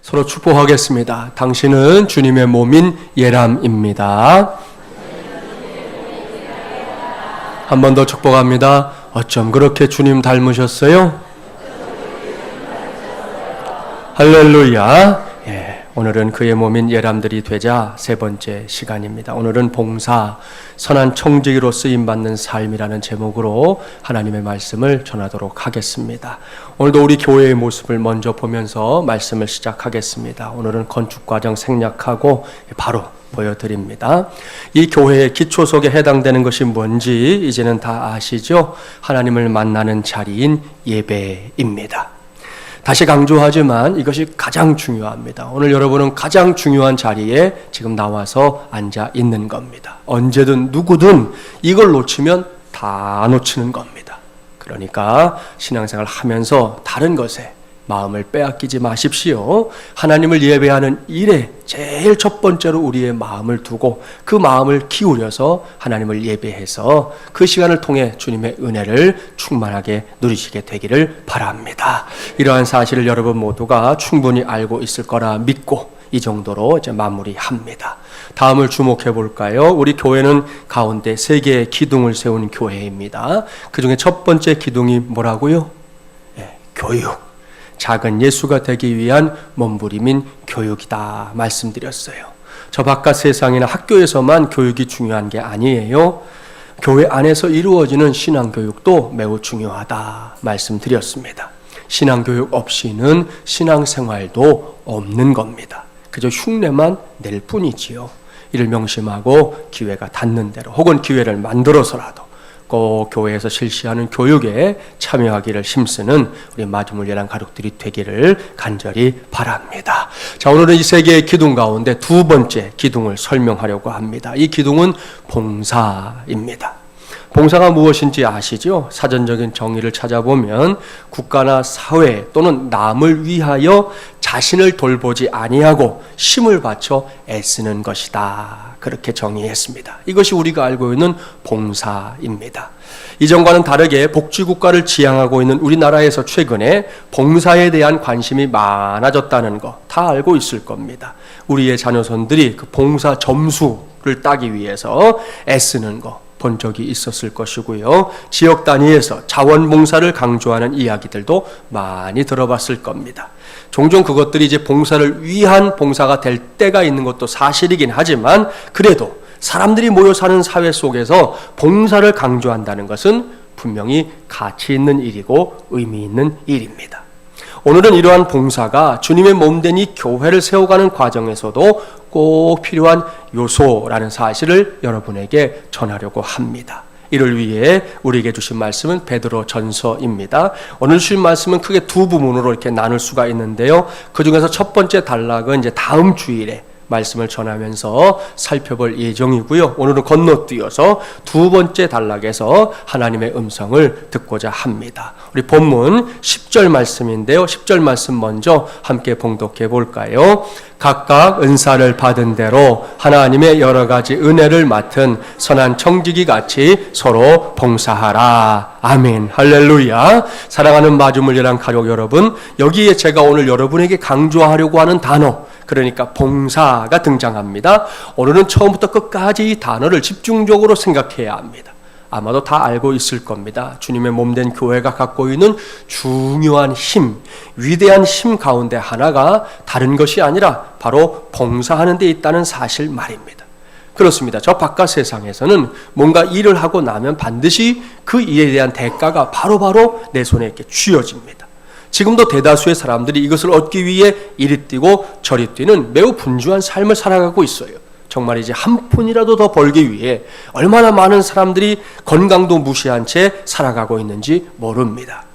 서로 축복하겠습니다. 당신은 주님의 몸인 예람입니다. 한 번 더 축복합니다. 어쩜 그렇게 주님 닮으셨어요? 할렐루야. 오늘은 그의 몸인 예람들이 되자 세 번째 시간입니다. 오늘은 봉사, 선한 청지기로 쓰임받는 삶이라는 제목으로 하나님의 말씀을 전하도록 하겠습니다. 오늘도 우리 교회의 모습을 먼저 보면서 말씀을 시작하겠습니다. 오늘은 건축과정 생략하고 바로 보여드립니다. 이 교회의 기초 속에 해당되는 것이 뭔지 이제는 다 아시죠? 하나님을 만나는 자리인 예배입니다. 다시 강조하지만 이것이 가장 중요합니다. 오늘 여러분은 가장 중요한 자리에 지금 나와서 앉아 있는 겁니다. 언제든 누구든 이걸 놓치면 다 놓치는 겁니다. 그러니까 신앙생활 하면서 다른 것에 마음을 빼앗기지 마십시오. 하나님을 예배하는 일에 제일 첫 번째로 우리의 마음을 두고 그 마음을 기울여서 하나님을 예배해서 그 시간을 통해 주님의 은혜를 충만하게 누리시게 되기를 바랍니다. 이러한 사실을 여러분 모두가 충분히 알고 있을 거라 믿고 이 정도로 이제 마무리합니다. 다음을 주목해 볼까요? 우리 교회는 가운데 세 개의 기둥을 세운 교회입니다. 그 중에 첫 번째 기둥이 뭐라고요? 교육. 작은 예수가 되기 위한 몸부림인 교육이다 말씀드렸어요. 저 바깥 세상이나 학교에서만 교육이 중요한 게 아니에요. 교회 안에서 이루어지는 신앙교육도 매우 중요하다 말씀드렸습니다. 신앙교육 없이는 신앙생활도 없는 겁니다. 그저 흉내만 낼 뿐이지요. 이를 명심하고 기회가 닿는 대로 혹은 기회를 만들어서라도 꼭 교회에서 실시하는 교육에 참여하기를 힘쓰는 우리 마주물 예랑 가족들이 되기를 간절히 바랍니다. 자, 오늘은 이 세 개의 기둥 가운데 두 번째 기둥을 설명하려고 합니다. 이 기둥은 봉사입니다. 봉사가 무엇인지 아시죠? 사전적인 정의를 찾아보면 국가나 사회 또는 남을 위하여 자신을 돌보지 아니하고 힘을 바쳐 애쓰는 것이다. 그렇게 정의했습니다. 이것이 우리가 알고 있는 봉사입니다. 이전과는 다르게 복지국가를 지향하고 있는 우리나라에서 최근에 봉사에 대한 관심이 많아졌다는 거 다 알고 있을 겁니다. 우리의 자녀손들이 그 봉사 점수를 따기 위해서 애쓰는 거 본 적이 있었을 것이고요. 지역 단위에서 자원봉사를 강조하는 이야기들도 많이 들어봤을 겁니다. 종종 그것들이 이제 봉사를 위한 봉사가 될 때가 있는 것도 사실이긴 하지만 그래도 사람들이 모여 사는 사회 속에서 봉사를 강조한다는 것은 분명히 가치 있는 일이고 의미 있는 일입니다. 오늘은 이러한 봉사가 주님의 몸된 이 교회를 세워가는 과정에서도 꼭 필요한 요소라는 사실을 여러분에게 전하려고 합니다. 이를 위해 우리에게 주신 말씀은 베드로 전서입니다. 오늘 주신 말씀은 크게 두 부분으로 이렇게 나눌 수가 있는데요. 그 중에서 첫 번째 단락은 이제 다음 주일에 말씀을 전하면서 살펴볼 예정이고요. 오늘은 건너뛰어서 두 번째 단락에서 하나님의 음성을 듣고자 합니다. 우리 본문 10절 말씀인데요. 10절 말씀 먼저 함께 봉독해 볼까요? 각각 은사를 받은 대로 하나님의 여러 가지 은혜를 맡은 선한 청지기 같이 서로 봉사하라. 아멘. 할렐루야. 사랑하는 마주물 예랑 가족 여러분, 여기에 제가 오늘 여러분에게 강조하려고 하는 단어, 그러니까 봉사가 등장합니다. 오늘은 처음부터 끝까지 이 단어를 집중적으로 생각해야 합니다. 아마도 다 알고 있을 겁니다. 주님의 몸된 교회가 갖고 있는 중요한 힘, 위대한 힘 가운데 하나가 다른 것이 아니라 바로 봉사하는 데 있다는 사실 말입니다. 그렇습니다. 저 바깥 세상에서는 뭔가 일을 하고 나면 반드시 그 일에 대한 대가가 바로바로 내 손에 이렇게 쥐어집니다. 지금도 대다수의 사람들이 이것을 얻기 위해 이리 뛰고 저리 뛰는 매우 분주한 삶을 살아가고 있어요. 정말 이제 한 푼이라도 더 벌기 위해 얼마나 많은 사람들이 건강도 무시한 채 살아가고 있는지 모릅니다.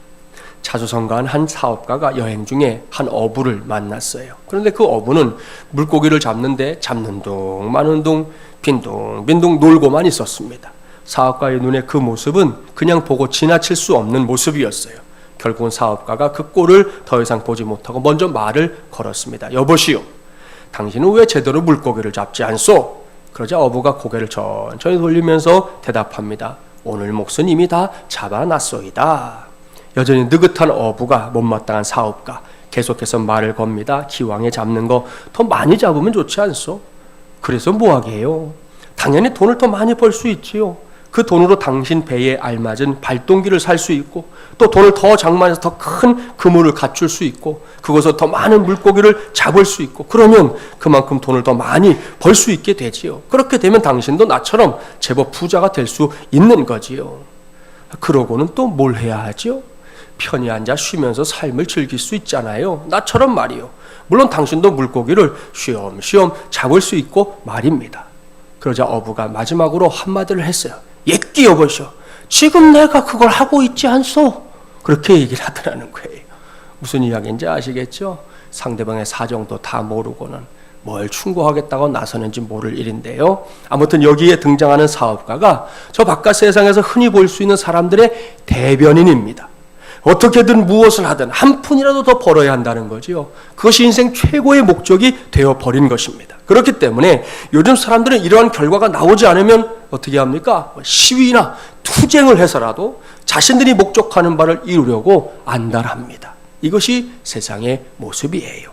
자주성가한 한 사업가가 여행 중에 한 어부를 만났어요. 그런데 그 어부는 물고기를 잡는데 잡는 둥 마는 둥 빈둥빈둥 놀고만 있었습니다. 사업가의 눈에 그 모습은 그냥 보고 지나칠 수 없는 모습이었어요. 결국은 사업가가 그 꼴을 더 이상 보지 못하고 먼저 말을 걸었습니다. 여보시오, 당신은 왜 제대로 물고기를 잡지 않소? 그러자 어부가 고개를 천천히 돌리면서 대답합니다. 오늘 몫은 이미 다 잡아놨소이다. 여전히 느긋한 어부가 못마땅한 사업가, 계속해서 말을 겁니다. 기왕에 잡는 거 더 많이 잡으면 좋지 않소? 그래서 뭐하게 해요? 당연히 돈을 더 많이 벌 수 있지요. 그 돈으로 당신 배에 알맞은 발동기를 살 수 있고, 또 돈을 더 장만해서 더 큰 그물을 갖출 수 있고, 그것에서 더 많은 물고기를 잡을 수 있고, 그러면 그만큼 돈을 더 많이 벌 수 있게 되지요. 그렇게 되면 당신도 나처럼 제법 부자가 될 수 있는 거지요. 그러고는 또 뭘 해야 하죠? 편히 앉아 쉬면서 삶을 즐길 수 있잖아요. 나처럼 말이요. 물론 당신도 물고기를 쉬엄쉬엄 잡을 수 있고 말입니다. 그러자 어부가 마지막으로 한마디를 했어요. 옛기 여보시오, 지금 내가 그걸 하고 있지 않소? 그렇게 얘기를 하더라는 거예요. 무슨 이야기인지 아시겠죠? 상대방의 사정도 다 모르고는 뭘 충고하겠다고 나서는지 모를 일인데요. 아무튼 여기에 등장하는 사업가가 저 바깥 세상에서 흔히 볼 수 있는 사람들의 대변인입니다. 어떻게든 무엇을 하든 한 푼이라도 더 벌어야 한다는 거지요. 그것이 인생 최고의 목적이 되어버린 것입니다. 그렇기 때문에 요즘 사람들은 이러한 결과가 나오지 않으면 어떻게 합니까? 시위나 투쟁을 해서라도 자신들이 목적하는 바를 이루려고 안달합니다. 이것이 세상의 모습이에요.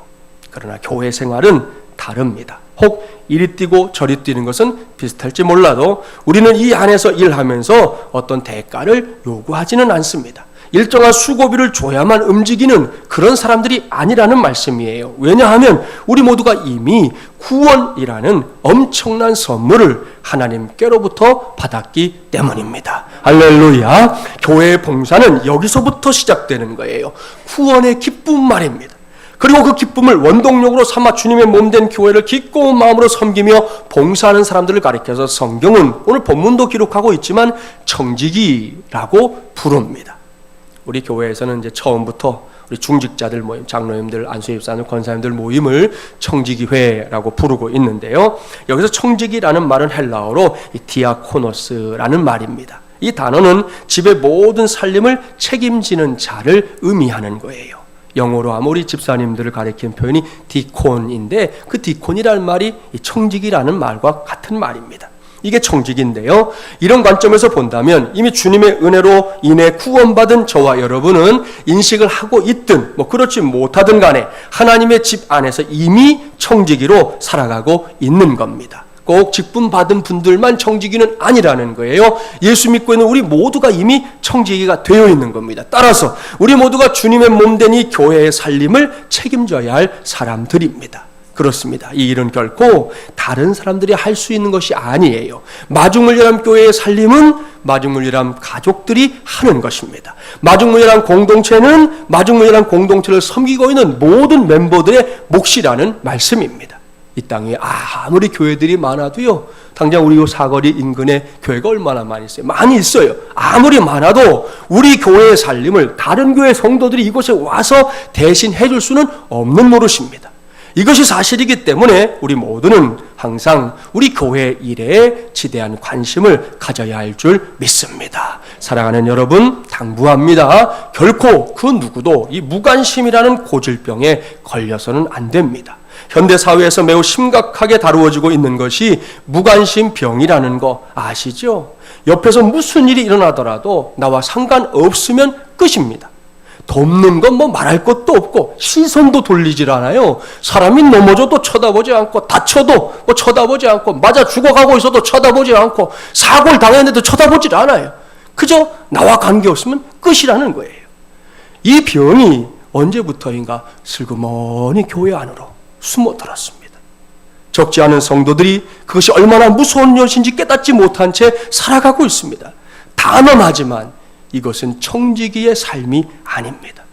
그러나 교회 생활은 다릅니다. 혹 이리 뛰고 저리 뛰는 것은 비슷할지 몰라도 우리는 이 안에서 일하면서 어떤 대가를 요구하지는 않습니다. 일정한 수고비를 줘야만 움직이는 그런 사람들이 아니라는 말씀이에요. 왜냐하면 우리 모두가 이미 구원이라는 엄청난 선물을 하나님께로부터 받았기 때문입니다. 할렐루야. 교회의 봉사는 여기서부터 시작되는 거예요. 구원의 기쁨 말입니다. 그리고 그 기쁨을 원동력으로 삼아 주님의 몸된 교회를 기꺼운 마음으로 섬기며 봉사하는 사람들을 가리켜서 성경은 오늘 본문도 기록하고 있지만 청지기라고 부릅니다. 우리 교회에서는 이제 처음부터 우리 중직자들 모임, 장로님들, 안수집사님, 권사님들 모임을 청지기회라고 부르고 있는데요. 여기서 청지기라는 말은 헬라어로 디아코노스라는 말입니다. 이 단어는 집의 모든 살림을 책임지는 자를 의미하는 거예요. 영어로 하면 우리 집사님들을 가리키는 표현이 디콘인데, 그 디콘이라는 말이 청지기라는 말과 같은 말입니다. 이게 청지기인데요. 이런 관점에서 본다면 이미 주님의 은혜로 인해 구원받은 저와 여러분은 인식을 하고 있든 그렇지 못하든 간에 하나님의 집 안에서 이미 청지기로 살아가고 있는 겁니다. 꼭 직분 받은 분들만 청지기는 아니라는 거예요. 예수 믿고 있는 우리 모두가 이미 청지기가 되어 있는 겁니다. 따라서 우리 모두가 주님의 몸된 이 교회의 살림을 책임져야 할 사람들입니다. 그렇습니다. 이 일은 결코 다른 사람들이 할 수 있는 것이 아니에요. 마중물예람 교회의 살림은 마중물예람 가족들이 하는 것입니다. 마중물예람 공동체는 마중물예람 공동체를 섬기고 있는 모든 멤버들의 몫이라는 말씀입니다. 이 땅에 아무리 교회들이 많아도요, 당장 우리 사거리 인근에 교회가 얼마나 많이 있어요? 많이 있어요. 아무리 많아도 우리 교회의 살림을 다른 교회 성도들이 이곳에 와서 대신 해줄 수는 없는 노릇입니다. 이것이 사실이기 때문에 우리 모두는 항상 우리 교회 일에 지대한 관심을 가져야 할 줄 믿습니다. 사랑하는 여러분, 당부합니다. 결코 그 누구도 이 무관심이라는 고질병에 걸려서는 안 됩니다. 현대사회에서 매우 심각하게 다루어지고 있는 것이 무관심병이라는 거 아시죠? 옆에서 무슨 일이 일어나더라도 나와 상관없으면 끝입니다. 돕는 건 말할 것도 없고 시선도 돌리질 않아요. 사람이 넘어져도 쳐다보지 않고 다쳐도 쳐다보지 않고 맞아 죽어가고 있어도 쳐다보지 않고 사고를 당했는데도 쳐다보질 않아요. 그저 나와 관계없으면 끝이라는 거예요. 이 병이 언제부터인가 슬그머니 교회 안으로 숨어들었습니다. 적지 않은 성도들이 그것이 얼마나 무서운 것인지 깨닫지 못한 채 살아가고 있습니다. 단언하지만 이것은 청지기의 삶이 아닙니다.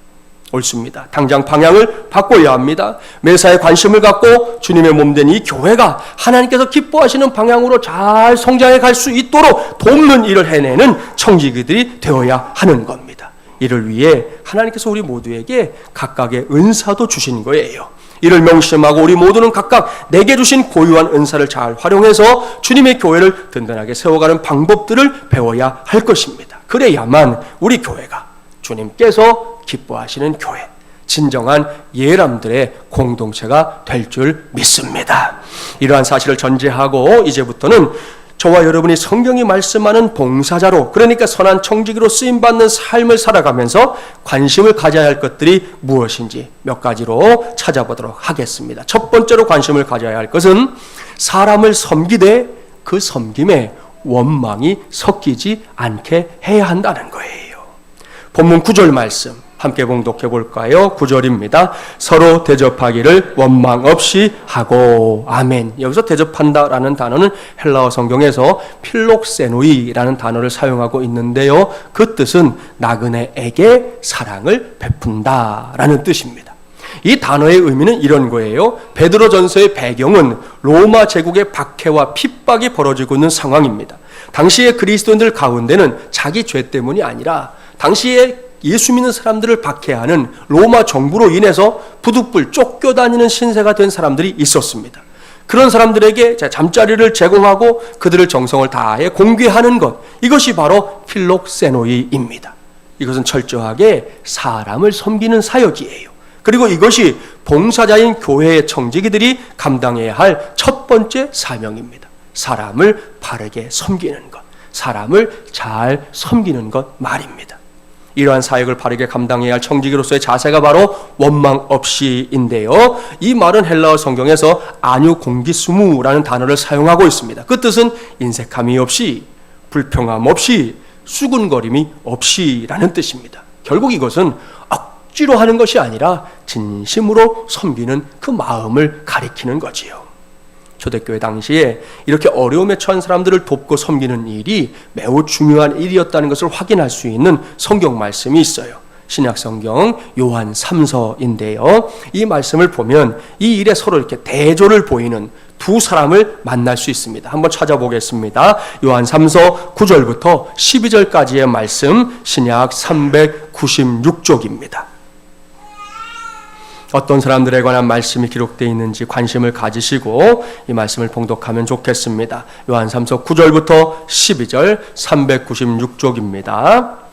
옳습니다. 당장 방향을 바꿔야 합니다. 매사에 관심을 갖고 주님의 몸된 이 교회가 하나님께서 기뻐하시는 방향으로 잘 성장해 갈 수 있도록 돕는 일을 해내는 청지기들이 되어야 하는 겁니다. 이를 위해 하나님께서 우리 모두에게 각각의 은사도 주신 거예요. 이를 명심하고 우리 모두는 각각 내게 주신 고유한 은사를 잘 활용해서 주님의 교회를 든든하게 세워가는 방법들을 배워야 할 것입니다. 그래야만 우리 교회가 주님께서 기뻐하시는 교회, 진정한 예람들의 공동체가 될 줄 믿습니다. 이러한 사실을 전제하고 이제부터는 저와 여러분이 성경이 말씀하는 봉사자로, 그러니까 선한 청지기로 쓰임받는 삶을 살아가면서 관심을 가져야 할 것들이 무엇인지 몇 가지로 찾아보도록 하겠습니다. 첫 번째로 관심을 가져야 할 것은 사람을 섬기되 그 섬김에 원망이 섞이지 않게 해야 한다는 거예요. 본문 9절 말씀 함께 봉독해 볼까요? 9절입니다. 서로 대접하기를 원망 없이 하고. 아멘. 여기서 대접한다라는 단어는 헬라어 성경에서 필록세노이라는 단어를 사용하고 있는데요. 그 뜻은 나그네에게 사랑을 베푼다라는 뜻입니다. 이 단어의 의미는 이런 거예요. 베드로전서의 배경은 로마 제국의 박해와 핍박이 벌어지고 있는 상황입니다. 당시의 그리스도인들 가운데는 자기 죄 때문이 아니라 당시에 예수 믿는 사람들을 박해하는 로마 정부로 인해서 부득불 쫓겨다니는 신세가 된 사람들이 있었습니다. 그런 사람들에게 잠자리를 제공하고 그들을 정성을 다해 공개하는 것, 이것이 바로 필록세노이입니다. 이것은 철저하게 사람을 섬기는 사역이에요. 그리고 이것이 봉사자인 교회의 청지기들이 감당해야 할 첫 번째 사명입니다. 사람을 바르게 섬기는 것, 사람을 잘 섬기는 것 말입니다. 이러한 사역을 바르게 감당해야 할 청지기로서의 자세가 바로 원망 없이인데요. 이 말은 헬라어 성경에서 아뉴공기스무라는 단어를 사용하고 있습니다. 그 뜻은 인색함이 없이, 불평함 없이, 수군거림이 없이라는 뜻입니다. 결국 이것은 억지로 하는 것이 아니라 진심으로 섬기는 그 마음을 가리키는 거지요. 초대교회 당시에 이렇게 어려움에 처한 사람들을 돕고 섬기는 일이 매우 중요한 일이었다는 것을 확인할 수 있는 성경 말씀이 있어요. 신약성경 요한 3서인데요. 이 말씀을 보면 이 일에 서로 이렇게 대조를 보이는 두 사람을 만날 수 있습니다. 한번 찾아보겠습니다. 요한 3서 9절부터 12절까지의 말씀, 신약 396쪽입니다. 어떤 사람들에 관한 말씀이 기록되어 있는지 관심을 가지시고 이 말씀을 봉독하면 좋겠습니다. 요한 3서 9절부터 12절 396쪽입니다.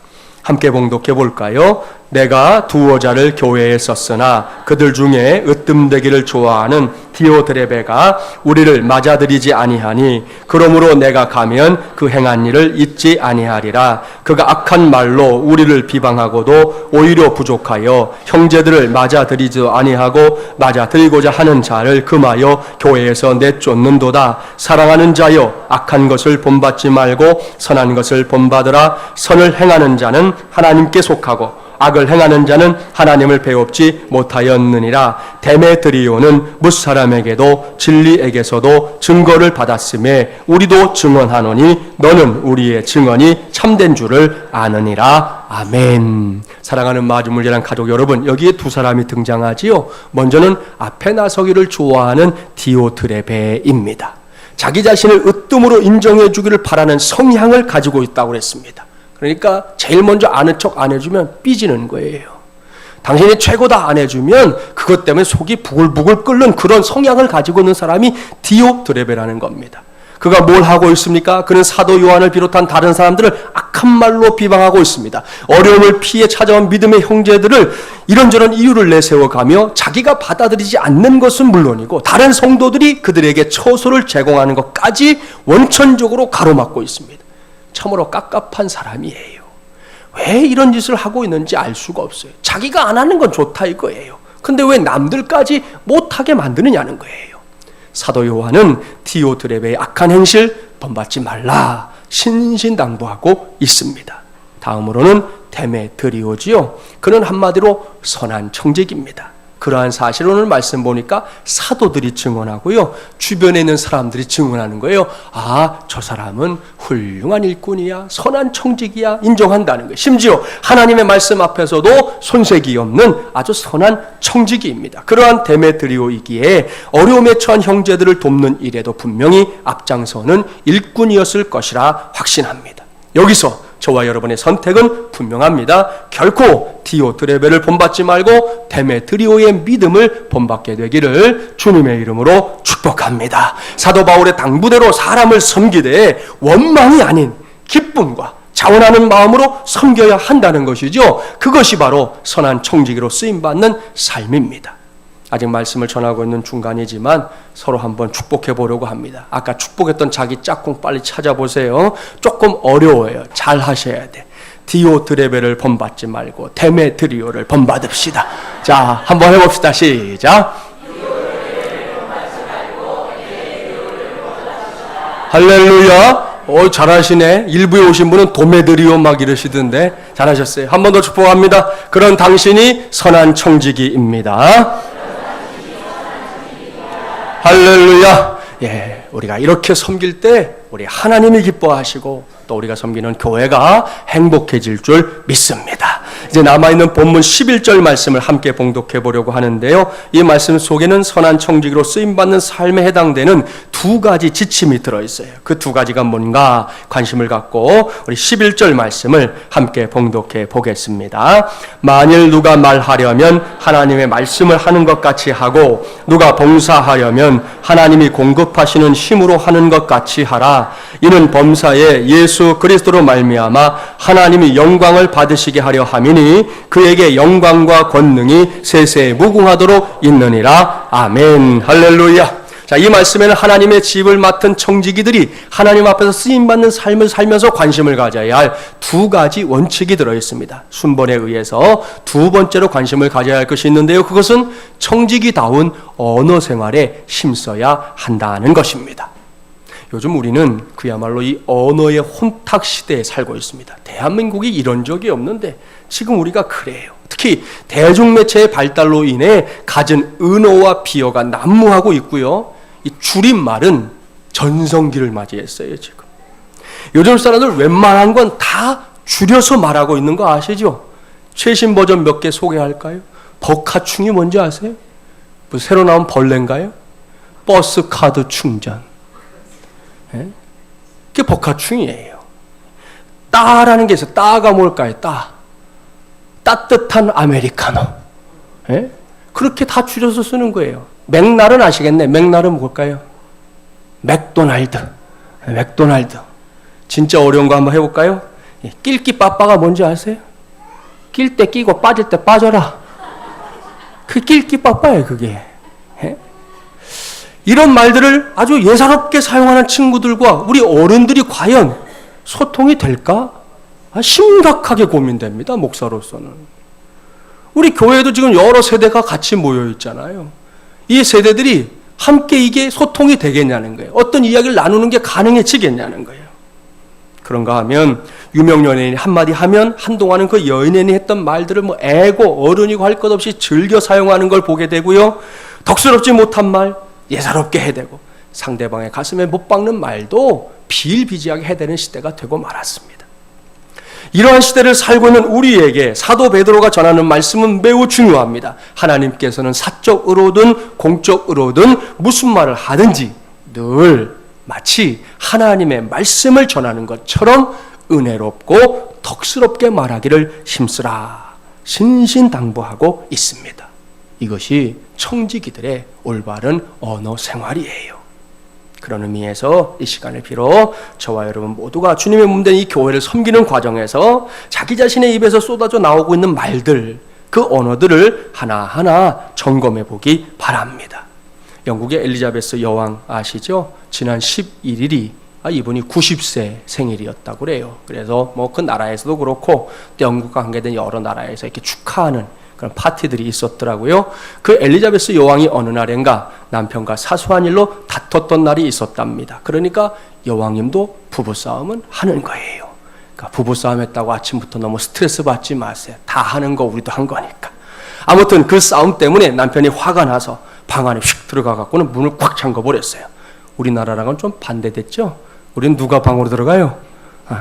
함께 봉독해 볼까요? 내가 두어자를 교회에 썼으나 그들 중에 으뜸되기를 좋아하는 디오드레베가 우리를 맞아들이지 아니하니 그러므로 내가 가면 그 행한 일을 잊지 아니하리라. 그가 악한 말로 우리를 비방하고도 오히려 부족하여 형제들을 맞아들이지도 아니하고 맞아들이고자 하는 자를 금하여 교회에서 내쫓는도다. 사랑하는 자여, 악한 것을 본받지 말고 선한 것을 본받으라. 선을 행하는 자는 하나님께 속하고 악을 행하는 자는 하나님을 배웁지 못하였느니라. 데메드리오는 뭇사람에게도 진리에게서도 증거를 받았음에 우리도 증언하노니 너는 우리의 증언이 참된 줄을 아느니라. 아멘. 사랑하는 마주물리란 가족 여러분, 여기에 두 사람이 등장하지요. 먼저는 앞에 나서기를 좋아하는 디오드레베입니다. 자기 자신을 으뜸으로 인정해 주기를 바라는 성향을 가지고 있다고 그랬습니다. 그러니까 제일 먼저 아는 척 안 해주면 삐지는 거예요. 당신이 최고다 안 해주면 그것 때문에 속이 부글부글 끓는 그런 성향을 가지고 있는 사람이 디오드레베라는 겁니다. 그가 뭘 하고 있습니까? 그는 사도 요한을 비롯한 다른 사람들을 악한 말로 비방하고 있습니다. 어려움을 피해 찾아온 믿음의 형제들을 이런저런 이유를 내세워가며 자기가 받아들이지 않는 것은 물론이고 다른 성도들이 그들에게 처소를 제공하는 것까지 원천적으로 가로막고 있습니다. 참으로 깝깝한 사람이에요. 왜 이런 짓을 하고 있는지 알 수가 없어요. 자기가 안 하는 건 좋다 이거예요. 근데 왜 남들까지 못하게 만드느냐는 거예요. 사도 요한은 디오드레베의 악한 행실 본받지 말라 신신당부하고 있습니다. 다음으로는 데메드리오지요. 그는 한마디로 선한 청지기입니다. 그러한 사실 오늘 말씀 보니까 사도들이 증언하고요. 주변에 있는 사람들이 증언하는 거예요. 아, 저 사람은 훌륭한 일꾼이야. 선한 청지기야. 인정한다는 거예요. 심지어 하나님의 말씀 앞에서도 손색이 없는 아주 선한 청지기입니다. 그러한 데메드리오이기에 어려움에 처한 형제들을 돕는 일에도 분명히 앞장서는 일꾼이었을 것이라 확신합니다. 여기서 저와 여러분의 선택은 분명합니다. 결코 디오드레베를 본받지 말고 데메드리오의 믿음을 본받게 되기를 주님의 이름으로 축복합니다. 사도 바울의 당부대로 사람을 섬기되 원망이 아닌 기쁨과 자원하는 마음으로 섬겨야 한다는 것이죠. 그것이 바로 선한 청지기로 쓰임받는 삶입니다. 아직 말씀을 전하고 있는 중간이지만 서로 한번 축복해 보려고 합니다. 아까 축복했던 자기 짝꿍 빨리 찾아보세요. 조금 어려워요. 잘 하셔야 돼. 디오드레베를 본받지 말고 데메트리오를 본받읍시다. 자, 한번 해봅시다. 시작. 할렐루야. 잘하시네. 일부에 오신 분은 도메드리오 막 이러시던데 잘하셨어요. 한 번 더 축복합니다. 그런 당신이 선한 청지기입니다. 할렐루야. 예, 우리가 이렇게 섬길 때 우리 하나님이 기뻐하시고 또 우리가 섬기는 교회가 행복해질 줄 믿습니다. 이제 남아있는 본문 11절 말씀을 함께 봉독해 보려고 하는데요. 이 말씀 속에는 선한 청지기로 쓰임받는 삶에 해당되는 두 가지 지침이 들어있어요. 그 두 가지가 뭔가 관심을 갖고 우리 11절 말씀을 함께 봉독해 보겠습니다. 만일 누가 말하려면 하나님의 말씀을 하는 것 같이 하고 누가 봉사하려면 하나님이 공급하시는 힘으로 하는 것 같이 하라. 이는 범사에 예수 그리스도로 말미암아 하나님이 영광을 받으시게 하려 함이니 그에게 영광과 권능이 세세에 무궁하도록 있느니라. 아멘. 할렐루야. 자, 이 말씀에는 하나님의 집을 맡은 청지기들이 하나님 앞에서 쓰임받는 삶을 살면서 관심을 가져야 할 두 가지 원칙이 들어있습니다. 순번에 의해서 두 번째로 관심을 가져야 할 것이 있는데요. 그것은 청지기다운 언어 생활에 힘써야 한다는 것입니다. 요즘 우리는 그야말로 이 언어의 혼탁 시대에 살고 있습니다. 대한민국이 이런 적이 없는데 지금 우리가 그래요. 특히 대중매체의 발달로 인해 갖은 은어와 비어가 난무하고 있고요. 이 줄임말은 전성기를 맞이했어요. 지금 요즘 사람들 웬만한 건 다 줄여서 말하고 있는 거 아시죠? 최신 버전 몇 개 소개할까요? 버카충이 뭔지 아세요? 뭐 새로 나온 벌레인가요? 버스 카드 충전. 예? 그게 버카충이에요. 따라는 게 있어요. 따가 뭘까요? 따뜻한 아메리카노. 예? 그렇게 다 줄여서 쓰는 거예요. 맥날은 아시겠네. 맥날은 뭘까요? 맥도날드. 맥도날드. 진짜 어려운 거 한번 해볼까요? 낄끼 빠빠가 뭔지 아세요? 낄 때 끼고 빠질 때 빠져라. 그 낄끼 빠빠예요, 그게. 예? 이런 말들을 아주 예사롭게 사용하는 친구들과 우리 어른들이 과연 소통이 될까? 심각하게 고민됩니다, 목사로서는. 우리 교회도 지금 여러 세대가 같이 모여 있잖아요. 이 세대들이 함께 이게 소통이 되겠냐는 거예요. 어떤 이야기를 나누는 게 가능해지겠냐는 거예요. 그런가 하면 유명 연예인이 한마디 하면 한동안은 그 연예인이 했던 말들을 뭐 애고 어른이고 할 것 없이 즐겨 사용하는 걸 보게 되고요. 덕스럽지 못한 말 예사롭게 해대고 상대방의 가슴에 못 박는 말도 비일비재하게 해대는 시대가 되고 말았습니다. 이러한 시대를 살고 있는 우리에게 사도 베드로가 전하는 말씀은 매우 중요합니다. 하나님께서는 사적으로든 공적으로든 무슨 말을 하든지 늘 마치 하나님의 말씀을 전하는 것처럼 은혜롭고 덕스럽게 말하기를 힘쓰라 신신당부하고 있습니다. 이것이 청지기들의 올바른 언어 생활이에요. 그런 의미에서 이 시간을 빌어 저와 여러분 모두가 주님의 몸된 이 교회를 섬기는 과정에서 자기 자신의 입에서 쏟아져 나오고 있는 말들, 그 언어들을 하나하나 점검해 보기 바랍니다. 영국의 엘리자베스 여왕 아시죠? 지난 11일이 이분이 90세 생일이었다고 그래요. 그래서 뭐 그 나라에서도 그렇고 또 영국과 관계된 여러 나라에서 이렇게 축하하는 그런 파티들이 있었더라고요. 그 엘리자베스 여왕이 어느 날인가 남편과 사소한 일로 다퉜던 날이 있었답니다. 그러니까 여왕님도 부부싸움은 하는 거예요. 그러니까 부부싸움 했다고 아침부터 너무 스트레스 받지 마세요. 다 하는 거 우리도 한 거니까. 아무튼 그 싸움 때문에 남편이 화가 나서 방 안에 휙 들어가 갖고는 문을 꽉 잠궈버렸어요. 우리나라랑은 좀 반대됐죠? 우리는 누가 방으로 들어가요?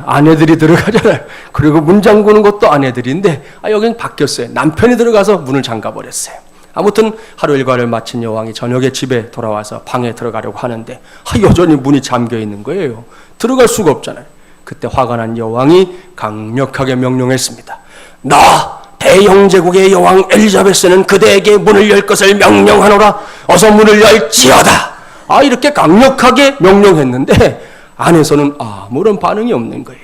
아내들이 들어가잖아요. 그리고 문 잠그는 것도 아내들인데 여기는 바뀌었어요. 남편이 들어가서 문을 잠가버렸어요. 아무튼 하루 일과를 마친 여왕이 저녁에 집에 돌아와서 방에 들어가려고 하는데 여전히 문이 잠겨 있는 거예요. 들어갈 수가 없잖아요. 그때 화가 난 여왕이 강력하게 명령했습니다. 나 대영제국의 여왕 엘리자베스는 그대에게 문을 열 것을 명령하노라. 어서 문을 열지어다. 이렇게 강력하게 명령했는데 안에서는 아무런 반응이 없는 거예요.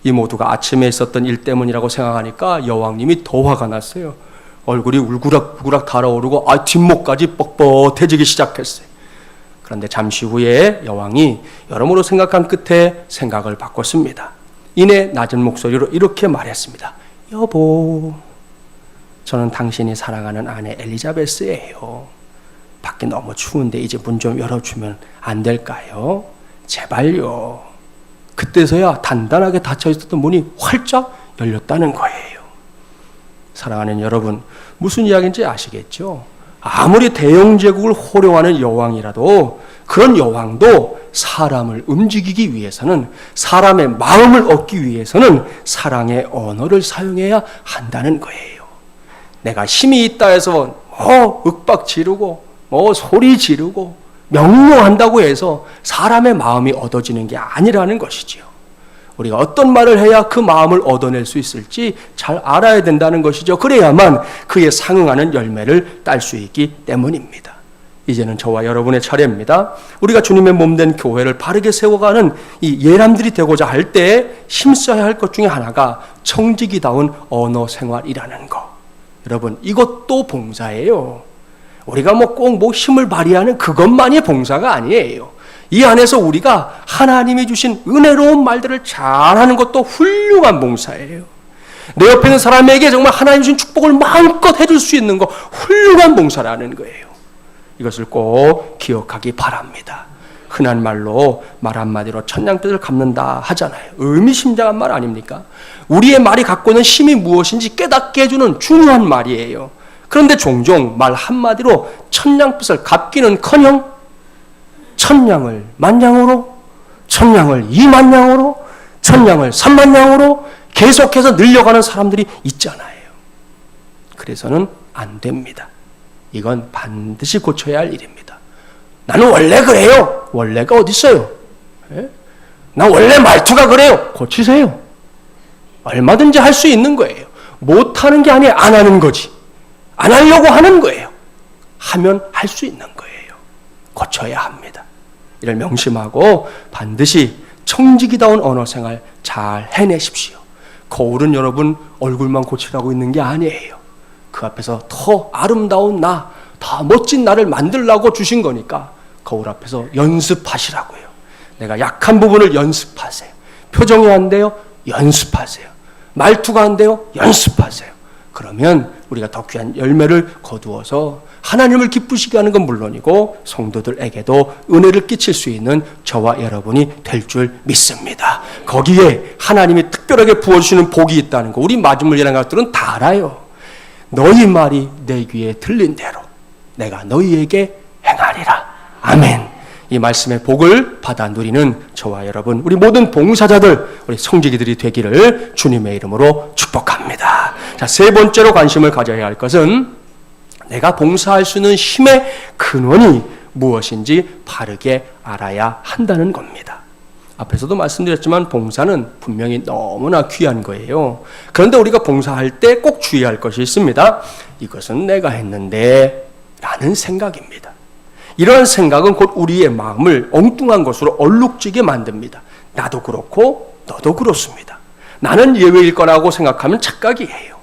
이 모두가 아침에 있었던 일 때문이라고 생각하니까 여왕님이 더 화가 났어요. 얼굴이 울그락불그락 달아오르고 뒷목까지 뻣뻣해지기 시작했어요. 그런데 잠시 후에 여왕이 여러모로 생각한 끝에 생각을 바꿨습니다. 이내 낮은 목소리로 이렇게 말했습니다. 여보, 저는 당신이 사랑하는 아내 엘리자베스예요. 밖에 너무 추운데 이제 문 좀 열어주면 안 될까요? 제발요. 그때서야 단단하게 닫혀있었던 문이 활짝 열렸다는 거예요. 사랑하는 여러분, 무슨 이야기인지 아시겠죠? 아무리 대영제국을 호령하는 여왕이라도 그런 여왕도 사람을 움직이기 위해서는, 사람의 마음을 얻기 위해서는 사랑의 언어를 사용해야 한다는 거예요. 내가 힘이 있다 해서 윽박 지르고 소리 지르고 명령한다고 해서 사람의 마음이 얻어지는 게 아니라는 것이지요. 우리가 어떤 말을 해야 그 마음을 얻어낼 수 있을지 잘 알아야 된다는 것이죠. 그래야만 그에 상응하는 열매를 딸 수 있기 때문입니다. 이제는 저와 여러분의 차례입니다. 우리가 주님의 몸된 교회를 바르게 세워가는 이 예람들이 되고자 할 때 힘써야 할 것 중에 하나가 청지기다운 언어 생활이라는 것. 여러분, 이것도 봉사예요. 우리가 꼭 힘을 발휘하는 그것만이 봉사가 아니에요. 이 안에서 우리가 하나님이 주신 은혜로운 말들을 잘하는 것도 훌륭한 봉사예요. 내 옆에 있는 사람에게 정말 하나님 주신 축복을 마음껏 해줄 수 있는 거 훌륭한 봉사라는 거예요. 이것을 꼭 기억하기 바랍니다. 흔한 말로 말 한마디로 천냥빚을 갚는다 하잖아요. 의미심장한 말 아닙니까? 우리의 말이 갖고 있는 힘이 무엇인지 깨닫게 해주는 중요한 말이에요. 그런데 종종 말 한마디로 천냥빚을 갚기는커녕 천냥을 만냥으로, 천냥을 2만냥으로, 천냥을 3만냥으로 계속해서 늘려가는 사람들이 있잖아요. 그래서는 안 됩니다. 이건 반드시 고쳐야 할 일입니다. 나는 원래 그래요. 원래가 어디 있어요? 나 원래 말투가 그래요. 고치세요. 얼마든지 할 수 있는 거예요. 못하는 게 아니에요. 안 하는 거지. 안 하려고 하는 거예요. 하면 할 수 있는 거예요. 고쳐야 합니다. 이를 명심하고 반드시 청지기다운 언어생활 잘 해내십시오. 거울은 여러분 얼굴만 고치라고 있는 게 아니에요. 그 앞에서 더 아름다운 나, 더 멋진 나를 만들라고 주신 거니까 거울 앞에서 연습하시라고요. 내가 약한 부분을 연습하세요. 표정이 안 돼요? 연습하세요. 말투가 안 돼요? 연습하세요. 그러면 우리가 더 귀한 열매를 거두어서 하나님을 기쁘시게 하는 건 물론이고 성도들에게도 은혜를 끼칠 수 있는 저와 여러분이 될 줄 믿습니다. 거기에 하나님이 특별하게 부어주시는 복이 있다는 거 우리 마지막이라는 것들은 다 알아요. 너희 말이 내 귀에 들린 대로 내가 너희에게 행하리라. 아멘. 이 말씀의 복을 받아 누리는 저와 여러분, 우리 모든 봉사자들, 우리 성지기들이 되기를 주님의 이름으로 축복합니다. 자, 세 번째로 관심을 가져야 할 것은 내가 봉사할 수 있는 힘의 근원이 무엇인지 바르게 알아야 한다는 겁니다. 앞에서도 말씀드렸지만 봉사는 분명히 너무나 귀한 거예요. 그런데 우리가 봉사할 때 꼭 주의할 것이 있습니다. 이것은 내가 했는데 라는 생각입니다. 이러한 생각은 곧 우리의 마음을 엉뚱한 것으로 얼룩지게 만듭니다. 나도 그렇고 너도 그렇습니다. 나는 예외일 거라고 생각하면 착각이에요.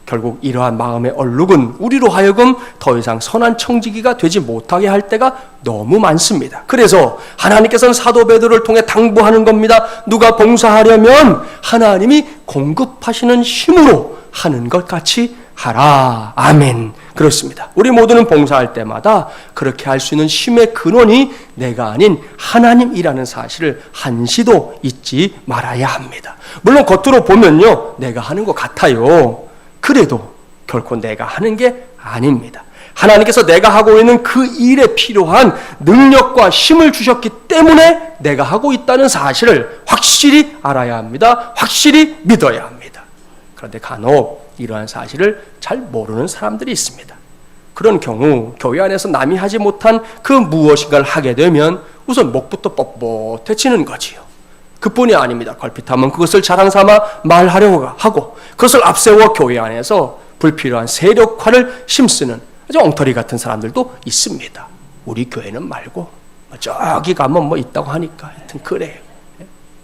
결국 이러한 마음의 얼룩은 우리로 하여금 더 이상 선한 청지기가 되지 못하게 할 때가 너무 많습니다. 그래서 하나님께서는 사도 베드로를 통해 당부하는 겁니다. 누가 봉사하려면 하나님이 공급하시는 힘으로 하는 것 같이 하라. 아멘. 그렇습니다. 우리 모두는 봉사할 때마다 그렇게 할 수 있는 힘의 근원이 내가 아닌 하나님이라는 사실을 한시도 잊지 말아야 합니다. 물론 겉으로 보면요, 내가 하는 것 같아요. 그래도 결코 내가 하는 게 아닙니다. 하나님께서 내가 하고 있는 그 일에 필요한 능력과 힘을 주셨기 때문에 내가 하고 있다는 사실을 확실히 알아야 합니다. 확실히 믿어야 합니다. 그런데 간혹 이러한 사실을 잘 모르는 사람들이 있습니다. 그런 경우 교회 안에서 남이 하지 못한 그 무엇인가를 하게 되면 우선 목부터 뻣뻣해지는 거지요. 그뿐이 아닙니다. 걸핏하면 그것을 자랑 삼아 말하려고 하고 그것을 앞세워 교회 안에서 불필요한 세력화를 힘쓰는 아주 엉터리 같은 사람들도 있습니다. 우리 교회는 말고 저기 가면 뭐 있다고 하니까 하여튼 그래요.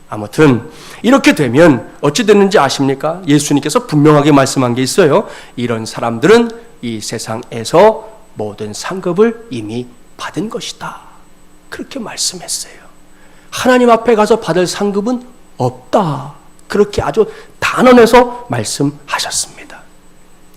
아무튼 이렇게 되면 어찌 됐는지 아십니까? 예수님께서 분명하게 말씀한 게 있어요. 이런 사람들은 이 세상에서 모든 상급을 이미 받은 것이다. 그렇게 말씀했어요. 하나님 앞에 가서 받을 상급은 없다. 그렇게 아주 단언해서 말씀하셨습니다.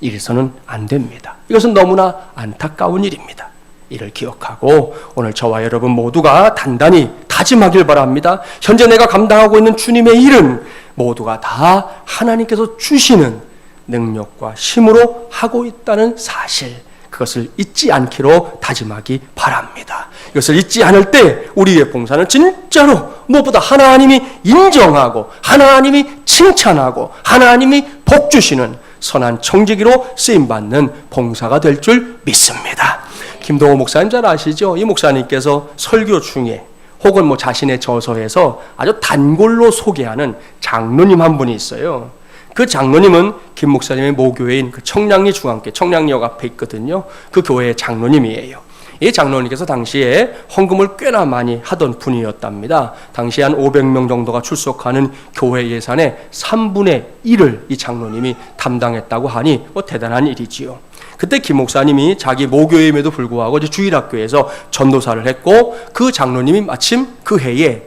이래서는 안 됩니다. 이것은 너무나 안타까운 일입니다. 이를 기억하고 오늘 저와 여러분 모두가 단단히 다짐하길 바랍니다. 현재 내가 감당하고 있는 주님의 일은 모두가 다 하나님께서 주시는 능력과 힘으로 하고 있다는 사실, 그것을 잊지 않기로 다짐하기 바랍니다. 이것을 잊지 않을 때 우리의 봉사는 진짜로 무엇보다 하나님이 인정하고 하나님이 칭찬하고 하나님이 복 주시는 선한 청지기로 쓰임받는 봉사가 될 줄 믿습니다. 김동호 목사님 잘 아시죠? 이 목사님께서 설교 중에 혹은 자신의 저서에서 아주 단골로 소개하는 장로님 한 분이 있어요. 그 장로님은 김 목사님의 모교회인 그 청량리 중앙교회, 청량리역 앞에 있거든요. 그 교회의 장로님이에요. 이 장로님께서 당시에 헌금을 꽤나 많이 하던 분이었답니다. 당시에 한 500명 정도가 출석하는 교회 예산의 3분의 1을 이 장로님이 담당했다고 하니 대단한 일이지요. 그때 김 목사님이 자기 모교임에도 불구하고 주일학교에서 전도사를 했고, 그 장로님이 마침 그 해에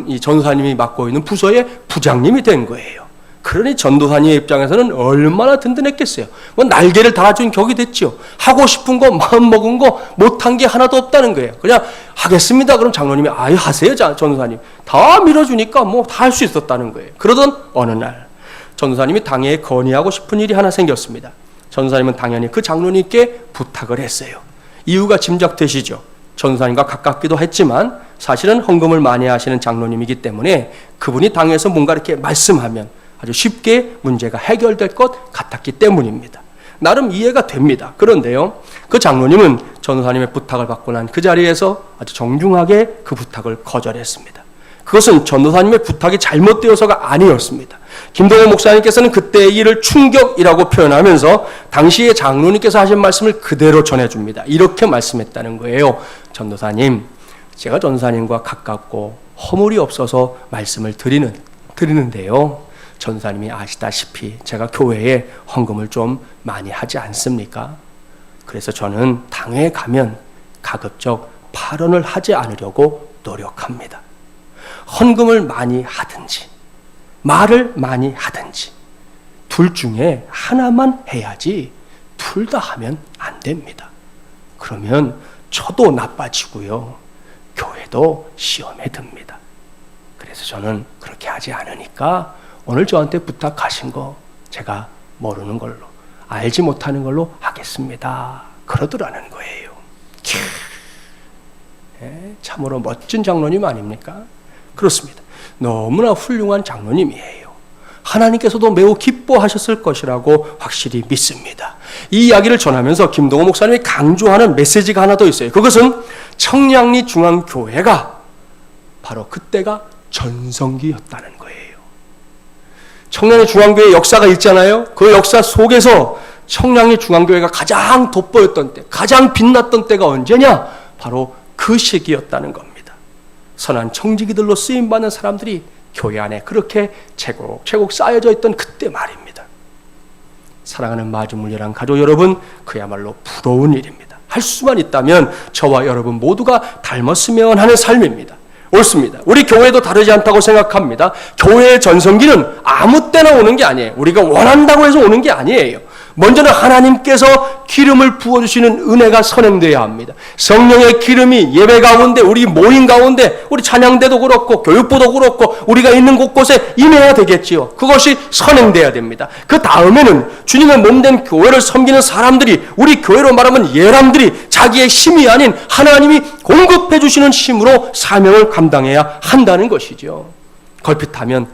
이 전도사님이 맡고 있는 부서의 부장님이 된 거예요. 그러니 전도사님의 입장에서는 얼마나 든든했겠어요. 날개를 달아준 격이 됐죠. 하고 싶은 거, 마음 먹은 거, 못한 게 하나도 없다는 거예요. 그냥 하겠습니다. 그럼 장로님이 아유 하세요, 전도사님. 다 밀어주니까 다 할 수 있었다는 거예요. 그러던 어느 날 전도사님이 당회에 건의하고 싶은 일이 하나 생겼습니다. 전도사님은 당연히 그 장로님께 부탁을 했어요. 이유가 짐작되시죠? 전도사님과 가깝기도 했지만 사실은 헌금을 많이 하시는 장로님이기 때문에 그분이 당회에서 뭔가 이렇게 말씀하면 아주 쉽게 문제가 해결될 것 같았기 때문입니다. 나름 이해가 됩니다. 그런데요, 그 장로님은 전도사님의 부탁을 받고 난 그 자리에서 아주 정중하게 그 부탁을 거절했습니다. 그것은 전도사님의 부탁이 잘못되어서가 아니었습니다. 김동호 목사님께서는 그때의 일을 충격이라고 표현하면서 당시에 장로님께서 하신 말씀을 그대로 전해줍니다. 이렇게 말씀했다는 거예요. 전도사님, 제가 전도사님과 가깝고 허물이 없어서 말씀을 드리는데요. 전도사님이 아시다시피 제가 교회에 헌금을 좀 많이 하지 않습니까? 그래서 저는 당회에 가면 가급적 발언을 하지 않으려고 노력합니다. 헌금을 많이 하든지 말을 많이 하든지 둘 중에 하나만 해야지 둘 다 하면 안 됩니다. 그러면 저도 나빠지고요, 교회도 시험에 듭니다. 그래서 저는 그렇게 하지 않으니까 오늘 저한테 부탁하신 거 제가 모르는 걸로, 알지 못하는 걸로 하겠습니다. 그러더라는 거예요. 참으로 멋진 장로님 아닙니까? 그렇습니다. 너무나 훌륭한 장로님이에요. 하나님께서도 매우 기뻐하셨을 것이라고 확실히 믿습니다. 이 이야기를 전하면서 김동호 목사님이 강조하는 메시지가 하나 더 있어요. 그것은 청량리 중앙교회가 바로 그때가 전성기였다는 거예요. 청량리 중앙교회 역사가 있잖아요. 그 역사 속에서 청량리 중앙교회가 가장 돋보였던 때, 가장 빛났던 때가 언제냐? 바로 그 시기였다는 겁니다. 선한 청지기들로 쓰임받는 사람들이 교회 안에 그렇게 채곡 쌓여져 있던 그때 말입니다. 사랑하는 마주물려랑 가족 여러분, 그야말로 부러운 일입니다. 할 수만 있다면 저와 여러분 모두가 닮았으면 하는 삶입니다. 옳습니다. 우리 교회도 다르지 않다고 생각합니다. 교회의 전성기는 아무 때나 오는 게 아니에요. 우리가 원한다고 해서 오는 게 아니에요. 먼저는 하나님께서 기름을 부어주시는 은혜가 선행되어야 합니다. 성령의 기름이 예배 가운데, 우리 모임 가운데, 우리 찬양대도 그렇고 교육부도 그렇고 우리가 있는 곳곳에 임해야 되겠지요. 그것이 선행되어야 됩니다. 그 다음에는 주님의 몸된 교회를 섬기는 사람들이, 우리 교회로 말하면 예람들이 자기의 힘이 아닌 하나님이 공급해 주시는 힘으로 사명을 감당해야 한다는 것이죠. 걸핏하면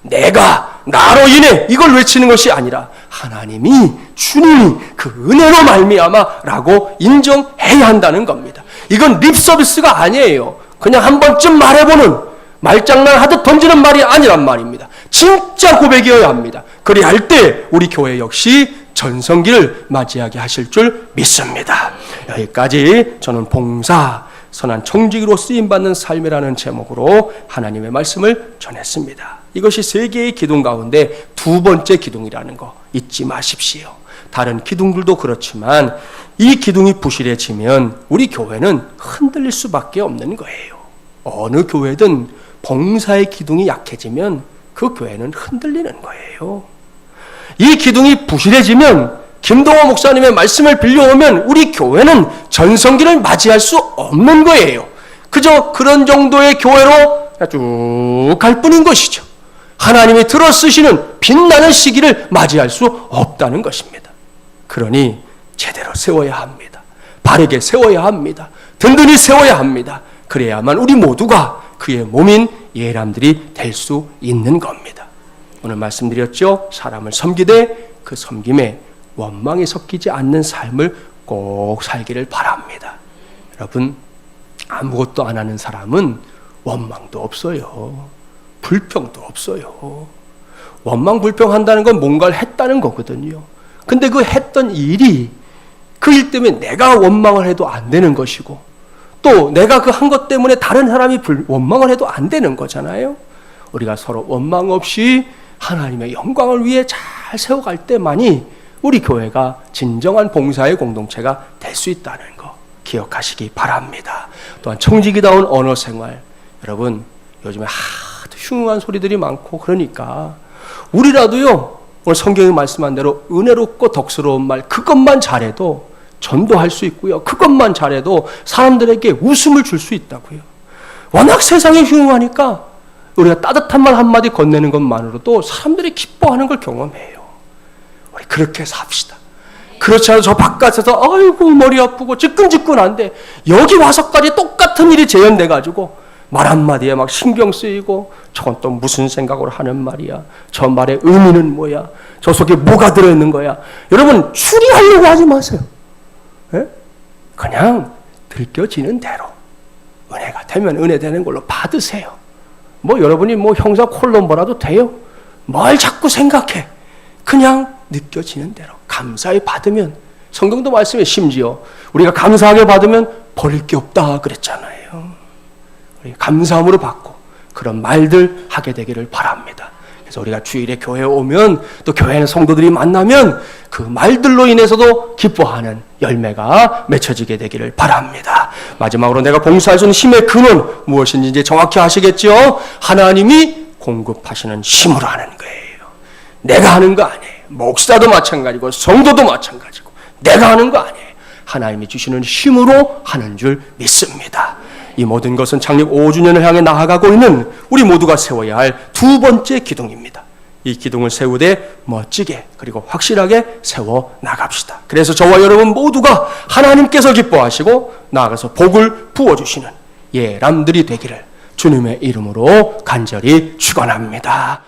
내가 나로 인해 이걸 외치는 것이 아니라 하나님이, 주님이 그 은혜로 말미암아라고 인정해야 한다는 겁니다. 이건 립 서비스가 아니에요. 그냥 한 번쯤 말해보는, 말장난 하듯 던지는 말이 아니란 말입니다. 진짜 고백이어야 합니다. 그래야 할 때 우리 교회 역시 전성기를 맞이하게 하실 줄 믿습니다. 여기까지 저는 봉사, 선한 청지기로 쓰임받는 삶이라는 제목으로 하나님의 말씀을 전했습니다. 이것이 세 개의 기둥 가운데 두 번째 기둥이라는 거 잊지 마십시오. 다른 기둥들도 그렇지만 이 기둥이 부실해지면 우리 교회는 흔들릴 수밖에 없는 거예요. 어느 교회든 봉사의 기둥이 약해지면 그 교회는 흔들리는 거예요. 이 기둥이 부실해지면 김동호 목사님의 말씀을 빌려오면 우리 교회는 전성기를 맞이할 수 없는 거예요. 그저 그런 정도의 교회로 쭉 갈 뿐인 것이죠. 하나님이 들어 쓰시는 빛나는 시기를 맞이할 수 없다는 것입니다. 그러니 제대로 세워야 합니다. 바르게 세워야 합니다. 든든히 세워야 합니다. 그래야만 우리 모두가 그의 몸인 예람들이 될 수 있는 겁니다. 오늘 말씀드렸죠. 사람을 섬기되 그 섬김에 원망에 섞이지 않는 삶을 꼭 살기를 바랍니다. 여러분, 아무것도 안 하는 사람은 원망도 없어요. 불평도 없어요. 원망 불평한다는 건 뭔가를 했다는 거거든요. 근데 그 했던 일이 그 일 때문에 내가 원망을 해도 안 되는 것이고 또 내가 그 한 것 때문에 다른 사람이 원망을 해도 안 되는 거잖아요. 우리가 서로 원망 없이 하나님의 영광을 위해 잘 세워갈 때만이 우리 교회가 진정한 봉사의 공동체가 될 수 있다는 거 기억하시기 바랍니다. 또한 청지기다운 언어 생활, 여러분 요즘에 하도 흉흉한 소리들이 많고 그러니까 우리라도요 오늘 성경이 말씀한 대로 은혜롭고 덕스러운 말 그것만 잘해도 전도할 수 있고요. 그것만 잘해도 사람들에게 웃음을 줄 수 있다고요. 워낙 세상이 흉흉하니까 우리가 따뜻한 말 한마디 건네는 것만으로도 사람들이 기뻐하는 걸 경험해요. 우리 그렇게 삽시다. 그렇지 않아서 저 바깥에서 아이고 머리 아프고 지끈지끈한데 여기 와서까지 똑같은 일이 재현돼가지고 말 한마디에 막 신경 쓰이고 저건 또 무슨 생각으로 하는 말이야. 저 말의 의미는 뭐야. 저 속에 뭐가 들어있는 거야. 여러분 추리하려고 하지 마세요. 예? 그냥 들켜지는 대로 은혜가 되면 은혜 되는 걸로 받으세요. 뭐 여러분이 뭐 형사 콜롬보라도 돼요. 뭘 자꾸 생각해. 그냥 느껴지는 대로 감사히 받으면 성경도 말씀에 심지어 우리가 감사하게 받으면 버릴 게 없다 그랬잖아요. 우리 감사함으로 받고 그런 말들 하게 되기를 바랍니다. 그래서 우리가 주일에 교회에 오면 또 교회에 성도들이 만나면 그 말들로 인해서도 기뻐하는 열매가 맺혀지게 되기를 바랍니다. 마지막으로 내가 봉사할 수 있는 힘의 근원 무엇인지 이제 정확히 아시겠죠? 하나님이 공급하시는 힘으로 하는 거예요. 내가 하는 거 아니에요. 목사도 마찬가지고 성도도 마찬가지고 내가 하는 거 아니에요. 하나님이 주시는 힘으로 하는 줄 믿습니다. 이 모든 것은 창립 5주년을 향해 나아가고 있는 우리 모두가 세워야 할 두 번째 기둥입니다. 이 기둥을 세우되 멋지게 그리고 확실하게 세워 나갑시다. 그래서 저와 여러분 모두가 하나님께서 기뻐하시고 나아가서 복을 부어주시는 예람들이 되기를 주님의 이름으로 간절히 축원합니다.